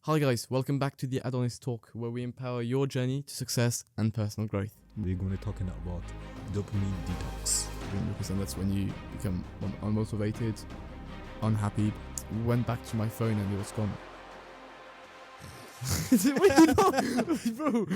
Hi guys, welcome back to the Adonis Talk, where we empower your journey to success and personal growth. We're going to be talking about dopamine detox. Because then that's when you become unmotivated, unhappy. Went back to my phone and it was gone. Wait, no, bro.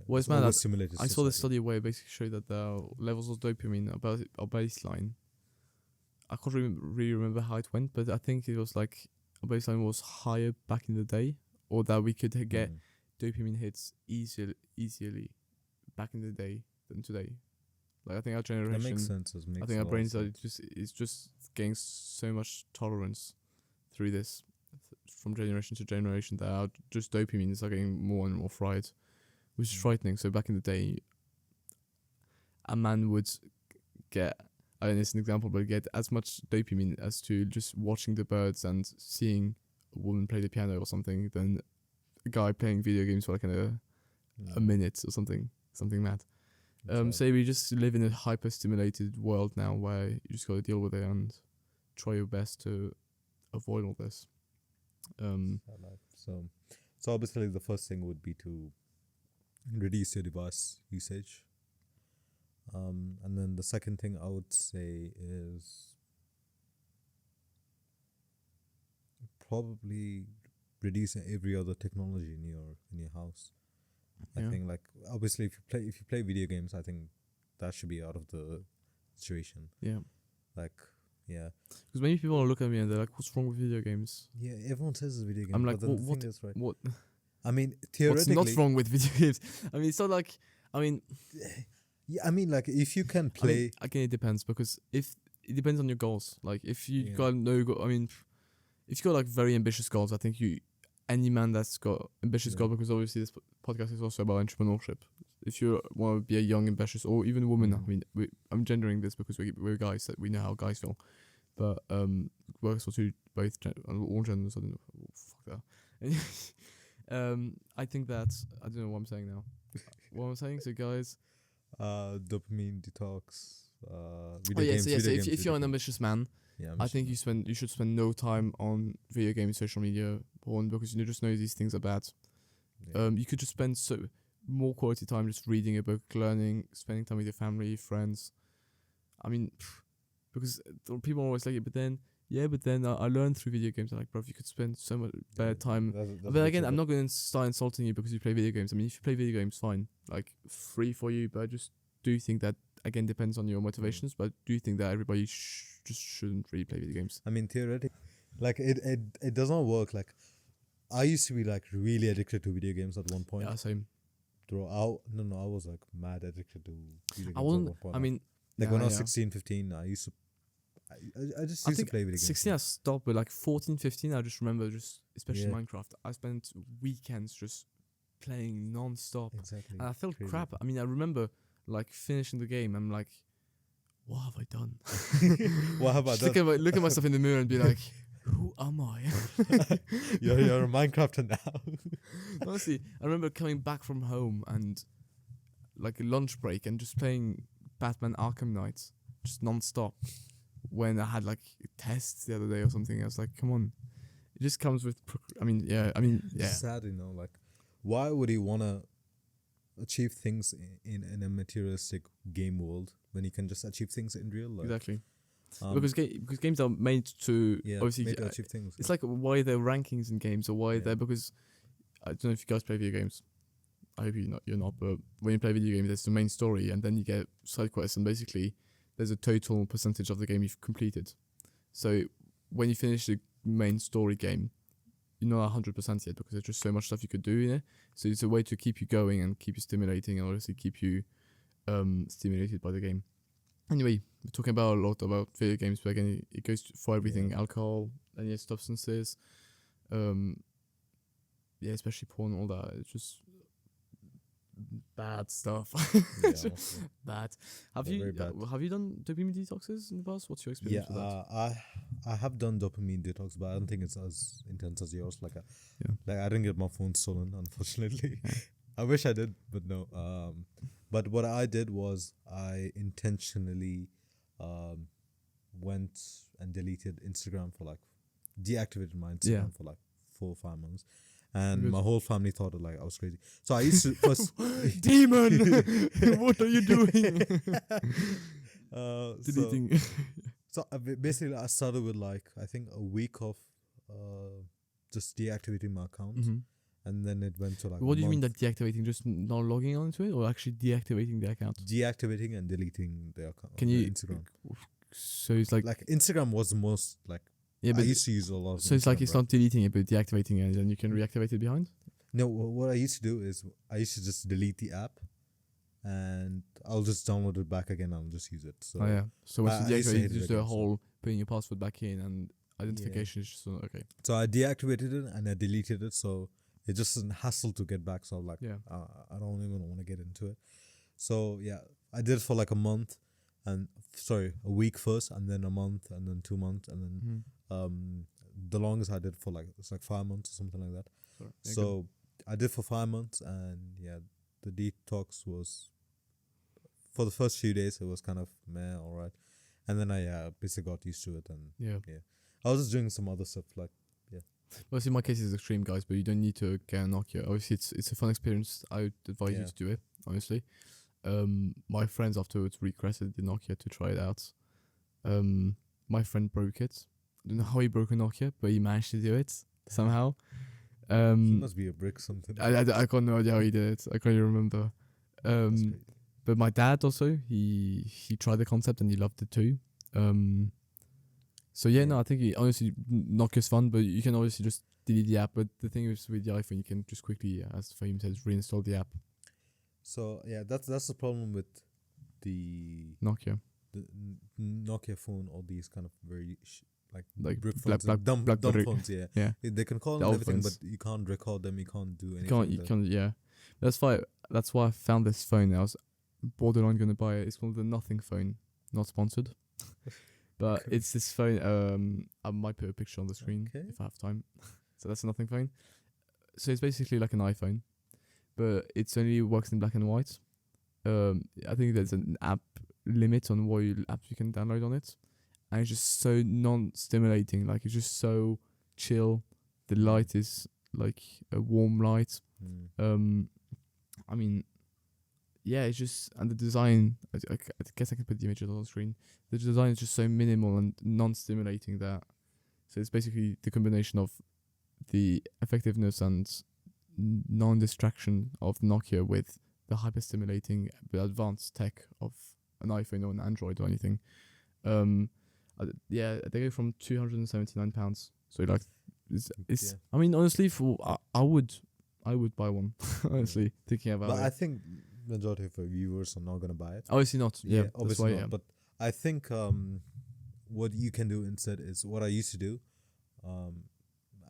Well, man, I saw this study where it basically showed that the levels of dopamine about our baseline. I can't really remember how it went, but I think it was like our baseline was higher back in the day, or that we could get dopamine hits easily back in the day than today. Like I think our generation, that makes sense. I think our brains are just getting so much tolerance through this from generation to generation that our just dopamine is getting more and more fried. Which is frightening. So back in the day, a man would get, I don't know, it's an example, but get as much dopamine as to just watching the birds and seeing a woman play the piano or something than a guy playing video games for like a minute or something mad. So we just live in a hyper-stimulated world now where you just got to deal with it and try your best to avoid all this. So obviously the first thing would be to reduce your device usage, and then the second thing I would say is probably reduce every other technology in your house. I think like obviously if you play video games, I think that should be out of the situation. Because many people look at me and they're like, "What's wrong with video games?" Yeah, everyone says it's video games. I'm like, but the thing is, right? What? I mean, theoretically, what's not wrong with video games? I mean, it's not like, yeah, I mean, like if you can play, again, it depends because if it depends on your goals. Like if you got no goal, I mean, if you got like very ambitious goals, I think any man that's got ambitious goals, because obviously this podcast is also about entrepreneurship. If you want to be a young, ambitious, or even a woman, I mean, I'm gendering this because we're guys, that we know how guys feel, but works for all genders. I don't know, fuck that. I think that I don't know what I'm saying now. What I'm saying, so guys, dopamine detox. If you're an ambitious man, I think you should spend no time on video games, social media, porn, because you just know these things are bad. You could just spend more quality time just reading a book, learning, spending time with your family, friends. I mean, because people are always like, but then I learned through video games. I'm like, bro, you could spend so much better time. But again, I'm not going to start insulting you because you play video games. I mean, if you play video games, fine. Like, free for you. But I just do think that, again, depends on your motivations. But do you think that everybody just shouldn't really play video games? I mean, theoretically, like, it does not work. Like, I used to be, like, really addicted to video games at one point. Yeah, same. I was, like, mad addicted to video games I wasn't, at one point. I mean... Like, when I was 16, 15, I used to... I just used to play video games. 16 I stopped, but like 14, 15 I just remember especially Minecraft. I spent weekends just playing non-stop. Exactly. And I felt crap. I mean, I remember like finishing the game. I'm like, what have I done? What have I done? Look at myself in the mirror and be like, who am I? You're a Minecrafter now. Honestly, I remember coming back from home and like a lunch break and just playing Batman Arkham Knight just non-stop. When I had like tests the other day or something, I was like, come on. It just comes with, It's sad, like, why would you want to achieve things in a materialistic game world when you can just achieve things in real life? Exactly. Because games are made to, obviously, made to achieve things. It's like why there are rankings in games, or why they're, because, I don't know if you guys play video games. I hope you're not, but when you play video games, there's the main story, and then you get side quests, and basically, there's a total percentage of the game you've completed. So when you finish the main story game, you're not 100% yet because there's just so much stuff you could do in it. So it's a way to keep you going and keep you stimulating, and obviously keep you stimulated by the game. Anyway, we're talking about a lot about video games, but again, it goes for everything: alcohol, any substances, especially porn, all that. It's just bad stuff. Yeah, also, Bad. very bad. Have you done dopamine detoxes in the past? What's your Yeah, experience with that? I have done dopamine detox, but I don't think it's as intense as yours. Yeah. Like I didn't get my phone stolen, unfortunately. Yeah. I wish I did, but no. But what I did was I intentionally went and deleted Instagram for like deactivated my Instagram for like 4 or 5 months, and Good. my whole family thought like I was crazy. So I used to first Demon, what are you doing? so Deleting. so basically I started with like I think a week of just deactivating my account, Mhm. and then it went to like What a do you mean month. that deactivating? Just not logging onto it, or actually deactivating the account? Deactivating and deleting the account. Can the you? Instagram? So it's like Instagram was the most like yeah, I but used to use a lot of. so it's like Instagram, it's right? not deleting it, but deactivating it, and then you can reactivate it behind. No, what I used to do is I used to just delete the app, and I'll just download it back again. I'll just use it. So Oh yeah. So once I you used to deactivate, hate it, it just the again, so- whole putting your password back in and identification is just okay. So I deactivated it and I deleted it. So it just isn't hassle to get back. So I'm like, Yeah. I don't even want to get into it. So yeah, I did it for like a month, and a week first, and then a month, and then 2 months, and then Mhm. the longest I did for like it's like 5 months or something like that. Sorry. Yeah, So I did for 5 months, and yeah, the detox was for the first few days it was kind of meh, all right, and then I basically got used to it, and yeah. I was just doing some other stuff like Well, see, my case is extreme, guys, but you don't need to get a Nokia. Obviously, it's a fun experience. I would advise you Yeah. to do it, honestly. My friends afterwards requested the Nokia to try it out. My friend broke it. I don't know how he broke a Nokia, but he managed to do it somehow. it must be a brick something. I got no idea how he did it. I can't even remember. That's great. But my dad also, he tried the concept and he loved it too. So Yeah. no, I think honestly Nokia's fun, but you can obviously just delete the app. But the thing is with the iPhone, you can just quickly, as Fahim says, reinstall the app. So yeah, that's the problem with the Nokia, Nokia phone or these kind of very like brick black, phones, dumb BlackBerry. phones. Yeah, Yeah, they can call The them old everything, phones. but you can't record them. You can't do anything. you with them. can't, yeah. That's why I found this phone. I was borderline gonna buy it. It's called the Nothing phone. Not sponsored, but Okay. it's this phone. I might put a picture on the screen Okay. if I have time. So that's a Nothing phone. So it's basically like an iPhone, but it's only works in black and white. I think there's an app limit on what apps you can download on it, and it's just so non-stimulating. Like it's just so chill. The light is like a warm light. Mm. I mean, yeah, it's just, and the design. I guess I can put the images on the screen. The design is just so minimal and non-stimulating that. So it's basically the combination of the effectiveness and non-distraction of Nokia with the hyper-stimulating but advanced tech of an iPhone or an Android or anything. Yeah, they go from £279. So like, it's Yeah. I mean, honestly, I would buy one. Honestly, thinking about But it. I think majority of our viewers are not gonna buy it. Obviously not. Yeah, that's obviously why. not. But I think what you can do instead is what I used to do.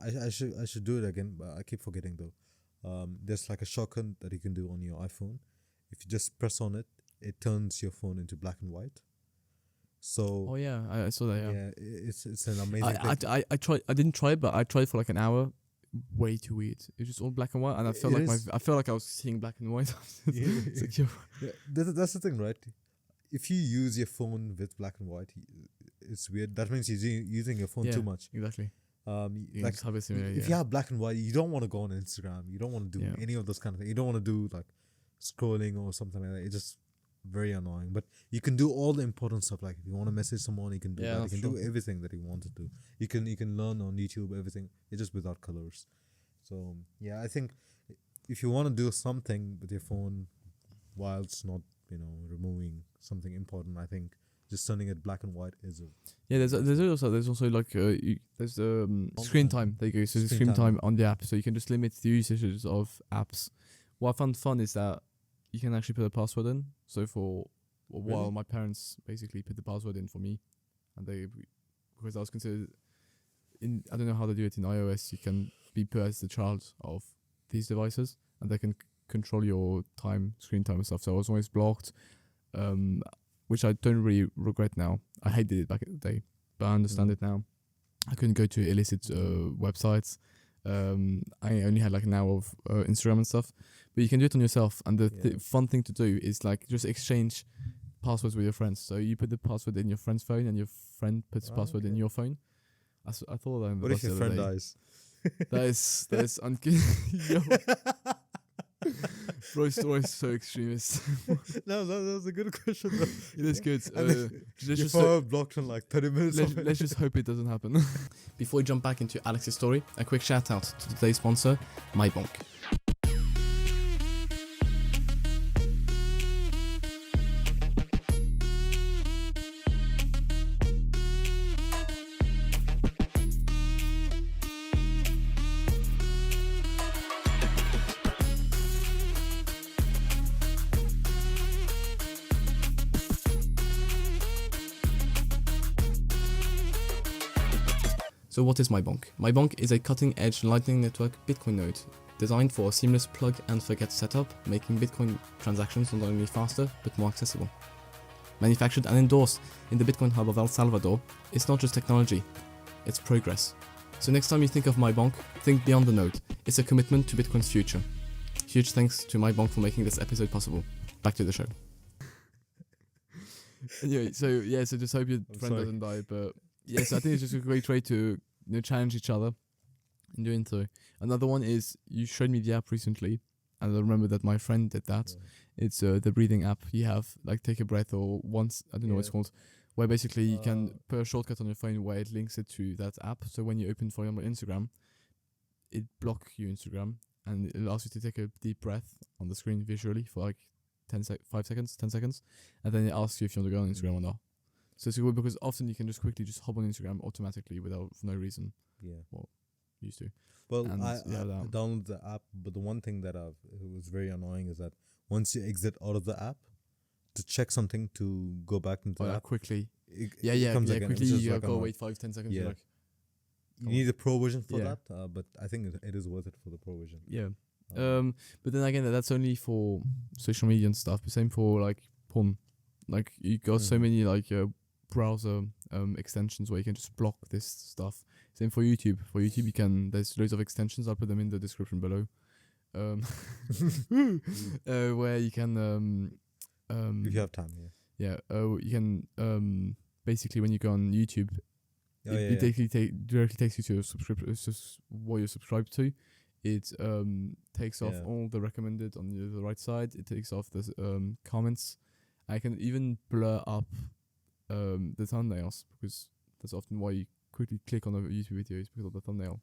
I should do it again, but I keep forgetting though. There's like a shortcut that you can do on your iPhone. If you just press on it, it turns your phone into black and white. So Oh yeah, I saw that. Yeah. it's an amazing thing. I tried. I didn't try it, but I tried for like an hour. Way too weird. It was just all black and white, and I felt I felt like I was seeing black and white. It's like, yo. Yeah, that's the thing, right? If you use your phone with black and white, it's weird. That means you're using your phone Yeah, too much. Exactly. Like Like hyper-stimulated, if you have black and white, you don't want to go on Instagram. You don't want to do Yeah. any of those kind of things. You don't want to do like scrolling or something like that. It's just very annoying. But you can do all the important stuff. Like if you want to message someone, you can do Yeah, that. You that's can do true. everything that you want to do. You can learn on YouTube everything. It's just without colors. So yeah, I think if you want to do something with your phone whilst not removing something important, I think just turning it black and white is a Yeah, there's also like there's screen time. There you go. So there's Screen screen time. time on the app, so you can just limit the usages of apps. What I found fun is that you can actually put a password in. So for a while, Really? my parents basically put the password in for me, and because I was considered I don't know how they do it in iOS. You can be put as the child of these devices, and they can control your screen time and stuff. So I was always blocked, which I don't really regret now. I hated it back in the day, but I understand it now. I couldn't go to illicit websites. I only had like an hour of Instagram and stuff, but you can do it on yourself. And the fun thing to do is like just exchange passwords with your friends. So you put the password in your friend's phone, and your friend puts password in your phone. I thought that. What if your friend dies? That is uncanny. Bro, story's so extremist. No, that was a good question. Though. It is good. Your phone blocked in like 30 minutes. Let's just hope it doesn't happen. Before we jump back into Alex's story, a quick shout out to today's sponsor, MYBONK. So what is MYBONK? MYBONK is a cutting-edge Lightning Network Bitcoin node designed for a seamless plug-and-forget setup, making Bitcoin transactions not only faster, but more accessible. Manufactured and endorsed in the Bitcoin hub of El Salvador, it's not just technology, it's progress. So next time you think of MYBONK, think beyond the node. It's a commitment to Bitcoin's future. Huge thanks to MYBONK for making this episode possible. Back to the show. Anyway, so just hope your friend doesn't die, but yes, I think it's just a great way to challenge each other in doing so. Another one is you showed me the app recently, and I remember that my friend did that. Yeah. It's the breathing app. You have like take a breath or once, I don't know what it's called, where basically you can put a shortcut on your phone where it links it to that app. So when you open, for example, Instagram, it blocks your Instagram and it allows you to take a deep breath on the screen visually for like 10 seconds, and then it asks you if you want to go on Instagram or not. So it's good because often you can just quickly hop on Instagram automatically for no reason. Yeah. Well, used to. Well, I downloaded the app, but the one thing that it was very annoying is that once you exit out of the app, to check something to go back into the app quickly. It comes again. Quickly you go wait 5-10 seconds. Yeah. You need a pro version for that, but I think it is worth it for the pro version. Yeah. But then again, that's only for social media and stuff. The same for like porn. Like you got so many like browser extensions where you can just block this stuff. Same for YouTube. For YouTube, there's loads of extensions. I'll put them in the description below. Where you can if you have time, you can basically when you go on YouTube, it directly takes you to what you're subscribed to. It takes off all the recommended on the right side. It takes off the comments. I can even blur up the thumbnails, because that's often why you quickly click on a YouTube video, is because of the thumbnail.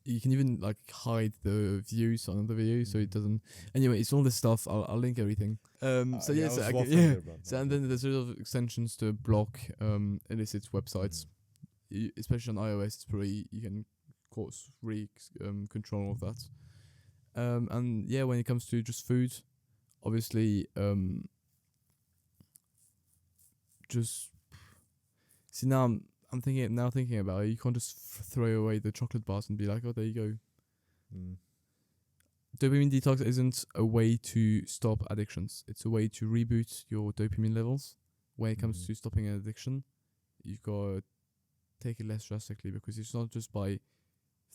You can even like hide the views on the video, so it doesn't. Anyway, it's all this stuff. I'll link everything. And then there's sort of extensions to block illicit websites, especially on iOS. It's pretty. You can of course control all of that. And yeah, when it comes to just food, obviously, just see now I'm thinking about it. You can't just throw away the chocolate bars and be like, oh, there you go. Dopamine detox isn't a way to stop addictions. It's a way to reboot your dopamine levels. When it comes to stopping an addiction, you've got to take it less drastically, because it's not just by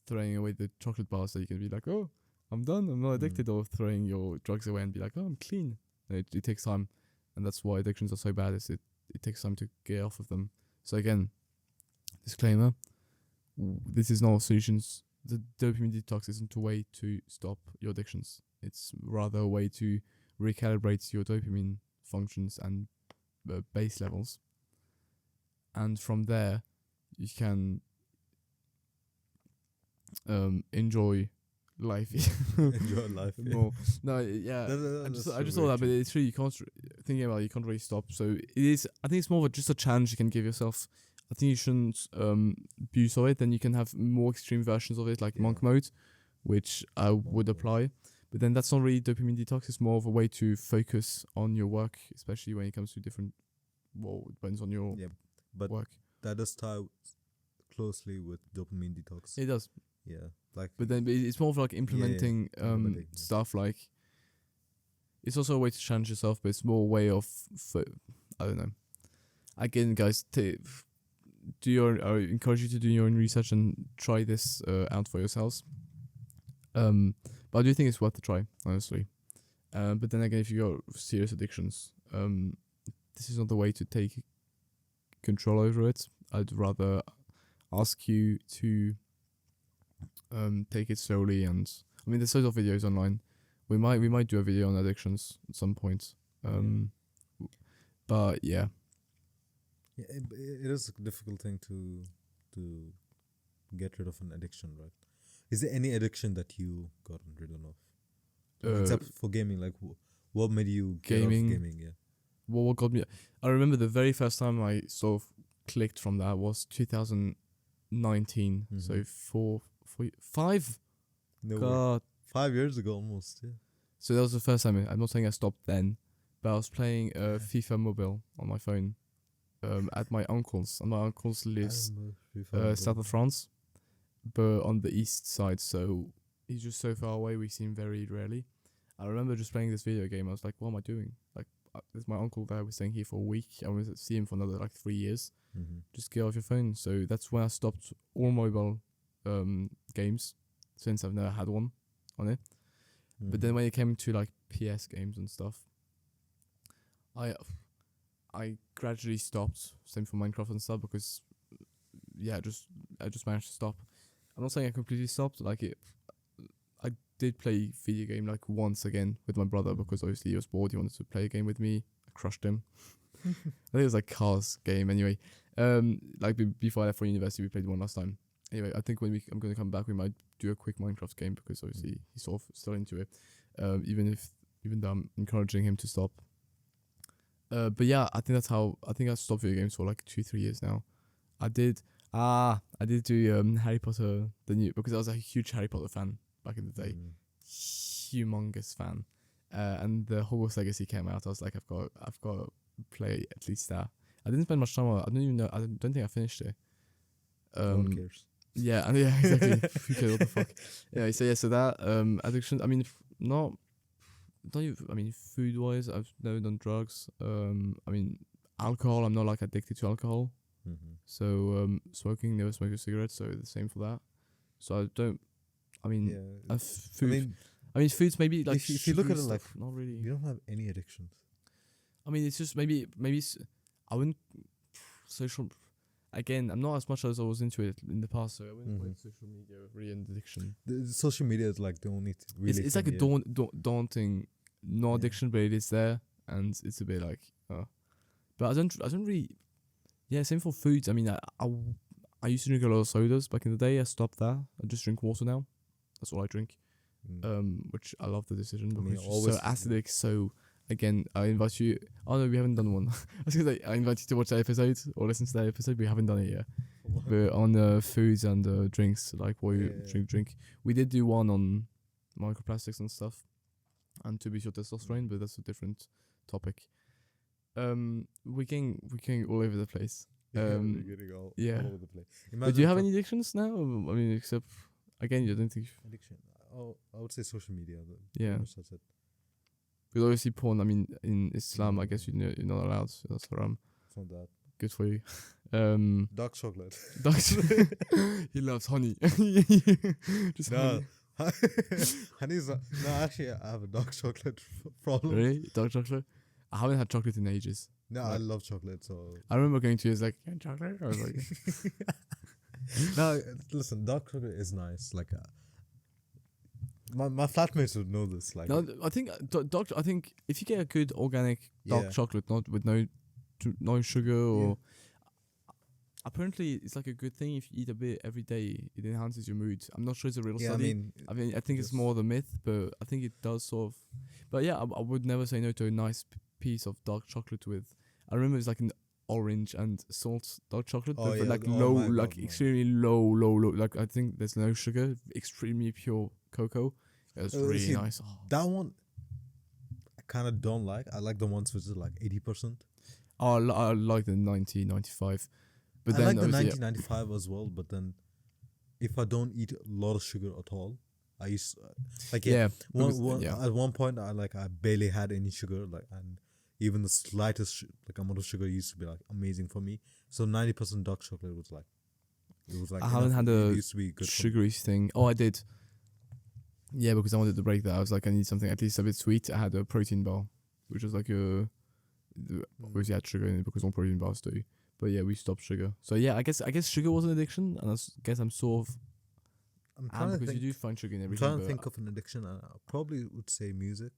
throwing away the chocolate bars that you can be like, oh, I'm done, I'm not addicted, or throwing your drugs away and be like, oh, I'm clean. It takes time, and that's why addictions are so bad. It takes time to get off of them. So again, disclaimer, this is not solutions. The dopamine detox isn't a way to stop your addictions. It's rather a way to recalibrate your dopamine functions and base levels. And from there, you can enjoy life. Enjoy life. More. No, yeah. I just thought that, but it's true. You can't thinking about it, you can't really stop. So it is. I think it's more of just a challenge you can give yourself. I think you shouldn't abuse of it. Then you can have more extreme versions of it, like monk mode, which I would apply. But then that's not really dopamine detox. It's more of a way to focus on your work, especially when it comes to different. Well, it depends on your but work. That does tie closely with dopamine detox. It does. Yeah, like. But then it's more of like implementing implementing, yeah. stuff like. It's also a way to challenge yourself, but it's more a way of, I don't know. Again, guys, I encourage you to do your own research and try this out for yourselves. But I do think it's worth a try, honestly. But then again, if you got serious addictions, this is not the way to take control over it. I'd rather ask you to take it slowly, and I mean, there's loads of videos online. We might do a video on addictions at some point. But yeah. Yeah, it is a difficult thing to get rid of an addiction, right? Is there any addiction that you gotten rid of? Except for gaming, like what made you get off gaming? Yeah. What got me? I remember the very first time I sort of clicked from that was 2019. So 5. No God. way. 5 years ago almost. Yeah. So that was the first time. I'm not saying I stopped then, but I was playing FIFA Mobile on my phone at my uncle's. And my uncle's lives south of France, but on the east side. So he's just so far away. We see him very rarely. I remember just playing this video game. I was like, what am I doing? Like, there's my uncle there. I was staying here for a week. I was see him for another like 3 years. Just get off your phone. So that's when I stopped all mobile games, since I've never had one on it. But then when it came to like PS games and stuff, I gradually stopped. Same for Minecraft and stuff, because I just managed to stop. I'm not saying I completely stopped. Like I did play video game like once again with my brother, because obviously he was bored. He wanted to play a game with me. I crushed him. I think it was like Cars game anyway. Like before I left for university, we played one last time. Anyway, I think when I'm going to come back, we might do a quick Minecraft game, because obviously he's sort of still into it. Even though I'm encouraging him to stop. But yeah, I think I stopped video games for like 2-3 years now. I did do Harry Potter the new, because I was a huge Harry Potter fan back in the day, humongous fan. And the Hogwarts Legacy came out. I was like, I've got to play at least that. I didn't spend much time on it. I don't even know. I don't think I finished it. No one cares. Yeah, and yeah, exactly. Who cares what the fuck? Yeah, so that addiction. I mean, food wise, I've never done drugs. I mean, alcohol. I'm not like addicted to alcohol. So smoking, never smoked a cigarette. So the same for that. So I don't. I mean, food. I mean, food's maybe like. If you look at it like, not really. You don't have any addictions. I mean, it's just maybe I wouldn't social. Again, I'm not as much as I was into it in the past, so I wouldn't put social media really an addiction. The social media is like the only really. It's like a daunting, no addiction, but it is there, and it's a bit like. But I don't really. Yeah, same for foods. I mean, I used to drink a lot of sodas back in the day. I stopped that. I just drink water now. That's all I drink. Which I love the decision, because it's so acidic. So again, I invite you. Oh no, we haven't done one. I was gonna say, I invite you to watch that episode or listen to that episode. We haven't done it yet. But on foods and drinks, like what you drink. We did do one on microplastics and stuff, and to be sure testosterone, but that's a different topic. We're getting all over the place. We're getting all over the place. But do you have any addictions now? I mean, except again, you don't think addiction. Oh, I would say social media. Yeah. That's it. Because obviously porn. I mean, in Islam, I guess you're not allowed. So that's haram. It's not that. Good for you. Dark chocolate. He loves honey. Just honey. Honey's no. Actually, I have a dark chocolate problem. Really, dark chocolate? I haven't had chocolate in ages. No, I love chocolate. So I remember going to his like chocolate. I was like, no, listen, dark chocolate is nice. Like, my flatmates would know this. Like, no, I think I think if you get a good organic dark chocolate, not with no sugar or. Apparently, it's like a good thing if you eat a bit every day. It enhances your mood. I'm not sure it's a real study. I mean, I think it's more the myth, but I think it does sort of. But yeah, I would never say no to a nice piece of dark chocolate with. I remember it's like an orange and salt dark chocolate, but like extremely low. Like I think there's no sugar, extremely pure cocoa. It was really nice. That one, I kind of don't like. I like the ones which is like 80%. Oh, I like the 90, 95. But I then like the 1995 as well, but then if I don't eat a lot of sugar at all, I used like Yeah, because, at one point I barely had any sugar, like, and even the slightest like amount of sugar used to be like amazing for me. So 90% dark chocolate was like, it was like I enough. haven't had It a used to be good for me. sugary thing. Oh, I did. Yeah, because I wanted to break that. I was like, I need something at least a bit sweet. I had a protein bar, which was like obviously had sugar in it because all protein bars do. But yeah, we stopped sugar. So yeah, I guess sugar was an addiction, and guess I'm sort of I'm trying to because think. you do find sugar in I'm everything. trying to But think of an addiction. I probably would say music.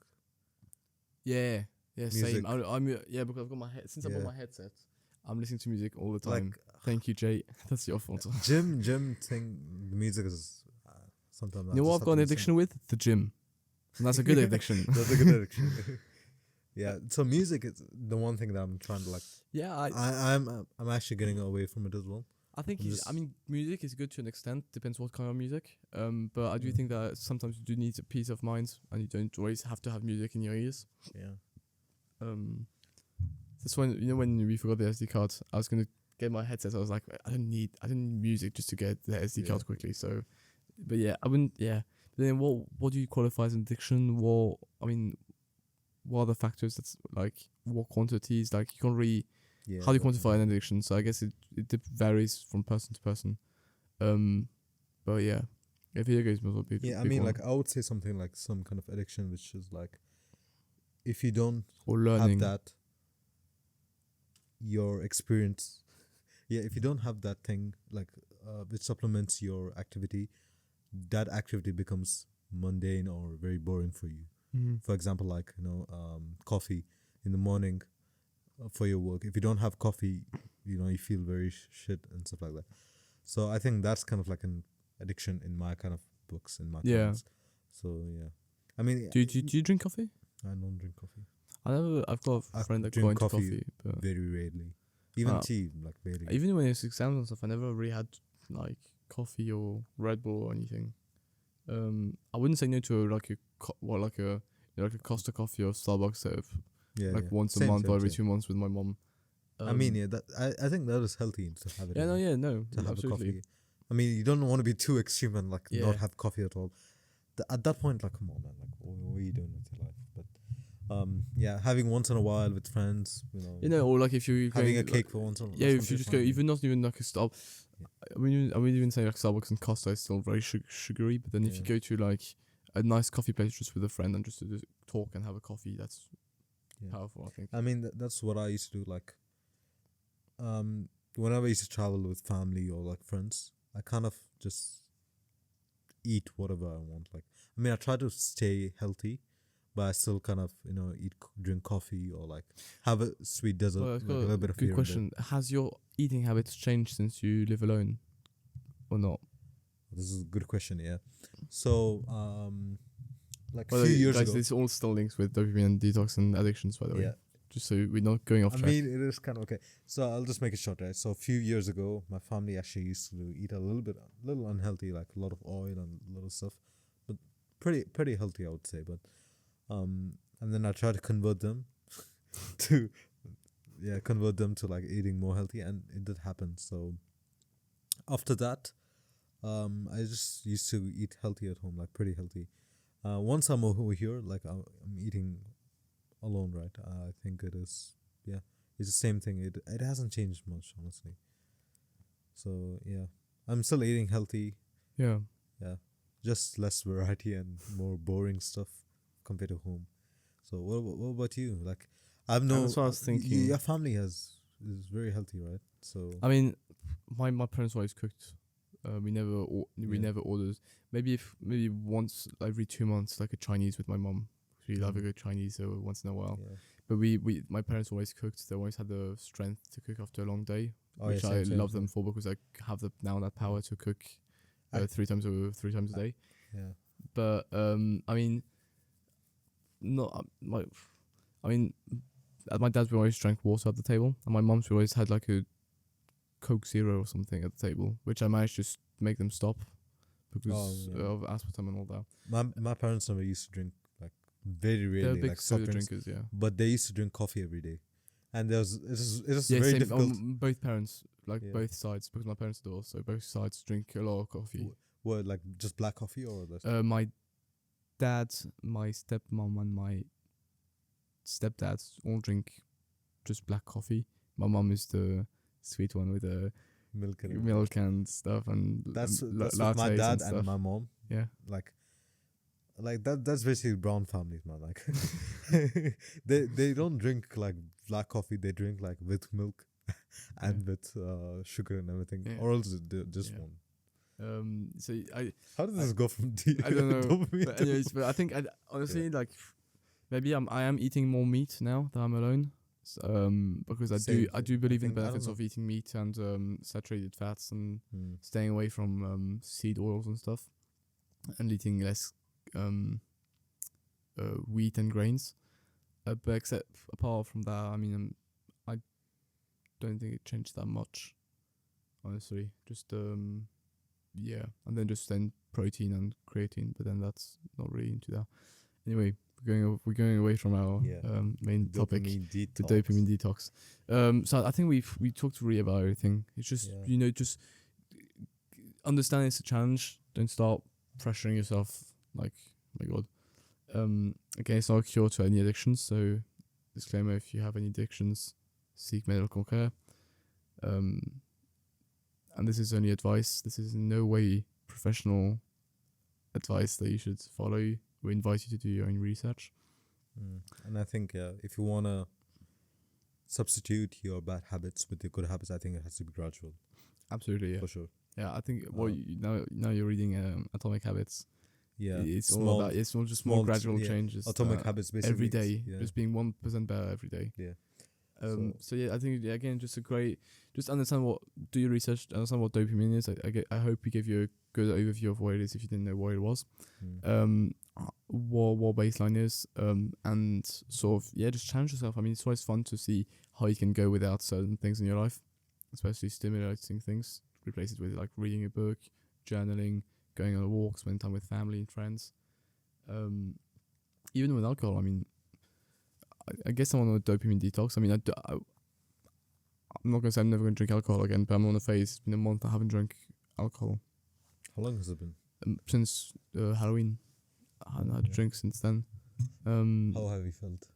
yeah, Music. same. I'm yeah, because I've got my since I bought Yeah. my headset, I'm listening to music all the Like time. Thank you, Jay. That's your fault. gym thing. The music is sometimes. You know what I've got an addiction with? The gym. And that's a good addiction. That's a good addiction. Yeah. So music is the one thing that I'm trying to like. Yeah, I'm actually getting away from it as well. I think I mean music is good to an extent. Depends what kind of music. But I do think that sometimes you do need a peace of mind, and you don't always have to have music in your ears. Yeah. That's when we forgot the SD card. I was gonna get my headset. I was like, I didn't need music just to get the SD card quickly. So, but yeah, I wouldn't. Yeah. But then what do you qualify as an addiction? What are the factors? That's like what quantities? Like you can't really. Yeah. How do you quantify an addiction? So I guess it varies from person to person. But yeah, video games must be. Yeah, I mean, like I would say something like some kind of addiction, which is like, if you don't or learning. have that, your experience, yeah, if you don't have that thing like which supplements your activity, that activity becomes mundane or very boring for you. For example, like coffee in the morning for your work. If you don't have coffee, you feel very shit and stuff like that. So I think that's kind of like an addiction in my kind of books, in my terms. So yeah, I mean, do you drink coffee? I don't drink coffee. I've got a friend that drink got into coffee, but very rarely. Even tea, like rarely. Even when it's exams and stuff, I never really had like coffee or Red Bull or anything. I wouldn't say no to like a Costa coffee or Starbucks once a month or every 2 months with my mom. I mean, yeah, that I think that is healthy to have it. Yeah, no, to have absolutely. a coffee. I mean, you don't want to be too extreme and like not have coffee at all. At that point, like, come on, man, like, what are you doing with your life? But yeah, having once in a while with friends, or like if you're having going, a cake for once in a while. Yeah, if you just go, even not even like a stop. I mean, I would even say like Starbucks and Costa is still very sugary. But then if you go to like a nice coffee place just with a friend and just to talk and have a coffee, that's powerful, I think. I mean, that's what I used to do. Like, whenever I used to travel with family or like friends, I kind of just eat whatever I want. Like, I mean, I try to stay healthy, but I still kind of drink coffee or like have a sweet dessert. Well, like a little bit of good question. Has your eating habits changed since you live alone, or not? This is a good question. Yeah. So, like a few years ago, this all still links with dopamine detox and addictions, by the way. Yeah. Just so we're not going off track. I mean, it is kind of okay. So I'll just make it short, right? So a few years ago, my family actually used to eat a little unhealthy, like a lot of oil and a lot of stuff, but pretty healthy, I would say. But and then I tried to convert them to like eating more healthy, and it did happen. So after that, I just used to eat healthy at home, like pretty healthy. Once I'm over here, like I'm eating alone, right? I think it is, it's the same thing. It hasn't changed much, honestly. So yeah, I'm still eating healthy. Yeah, just less variety and more boring stuff compared to home. So what about you? Like, I've known. That's what I was thinking. Your family is very healthy, right? So I mean, my parents always cooked. We never ordered. Maybe once every 2 months, like a Chinese with my mom. We love a good Chinese, so once in a while. Yeah. But my parents always cooked. They always had the strength to cook after a long day, which yeah, I same, love them for because I have that power to cook 3 times a day. Yeah. But I mean, not I mean, my dad's always drank water at the table, and my mom's always had like a Coke Zero or something at the table, which I managed to make them stop because of aspartame and all that. My parents never used to drink, like very rarely. They're big like soda soft drinks, drinkers, yeah. but they used to drink coffee every day, and it's Yeah, very same difficult. on both parents, like Yeah. both sides, because my parents do also. Both sides drink a lot of coffee. What, like just black coffee or this? My dad, my stepmom, and my stepdad all drink just black coffee. My mom is the sweet one with the Milk and milk and stuff, and that's lattes with my and dad stuff. and my mom. Yeah, Like that. That's basically brown families, man. Like they don't drink like black coffee. They drink like with milk and with sugar and everything, Yeah. or else they just Yeah. one. So How did this go from D? I don't know. dopamine But to- anyways, but I think honestly, like maybe I am eating more meat now that I'm alone. Because I Same do thing. believe I in the think- I don't benefits know. of eating meat and saturated fats and Hmm. staying away from seed oils and stuff, and eating less wheat and grains. But except apart from that, I mean, I don't think it changed that much. Honestly, just yeah, and then protein and creatine, but then that's not really into that. Anyway, we're going away from our Yeah. main topic, Dopamine the detox. dopamine detox. So I think we talked really about everything. It's just Yeah. just understand it's a challenge. Don't start pressuring yourself. Like, oh my God. Again, it's not a cure to any addictions. So disclaimer: if you have any addictions, seek medical care. And this is only advice. This is in no way professional advice that you should follow. We invite you to do your own research. And I think if you wanna substitute your bad habits with your good habits, I think it has to be gradual Absolutely, yeah. for sure. Yeah, I think now you're reading Atomic Habits. Yeah, It's all about it's all just more small gradual yeah. changes. Atomic habits basically every day, yeah. just being 1% better every day. Yeah. So yeah, I think again, just understand do your research, understand what dopamine is. I hope we gave you a good overview of what it is if you didn't know what it was. What baseline is, and sort of just challenge yourself. I mean, it's always fun to see how you can go without certain things in your life, especially stimulating things. Replace it with like reading a book, journaling, going on a walk, spending time with family and friends. Even with alcohol, I mean, I guess I'm on a dopamine detox. I mean, I'm not gonna say I'm never gonna drink alcohol again, but I'm on a phase. It's been a month I haven't drank alcohol. How long has it been? Since Halloween. I haven't had a drink since then. How have you felt?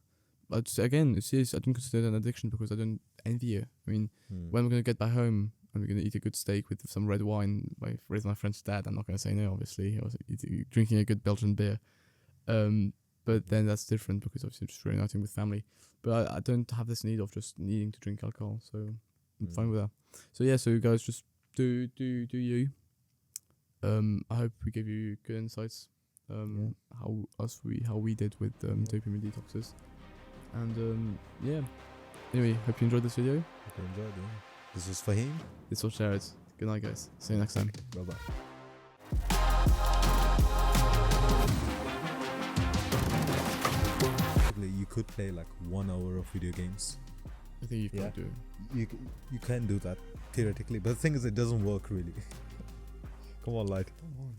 But again, it's serious. I don't consider it an addiction because I don't envy it. I mean, when we're gonna get back home and we're gonna eat a good steak with some red wine with my friend's dad, I'm not gonna say no. Obviously, I was drinking a good Belgian beer. But then that's different because obviously I'm just reuniting with family. But I don't have this need of just needing to drink alcohol, so I'm fine with that. So yeah, so guys, just do you. I hope we gave you good insights. How we did with dopamine detoxes, and yeah. Anyway, hope you enjoyed this video. Hope you enjoyed it. This was Fahim. This was Jared. Good night, guys. See you next time. Bye bye. You could play like 1 hour of video games. I think you can do it. You can do that theoretically, but the thing is, it doesn't work really. Come on, light. Come on.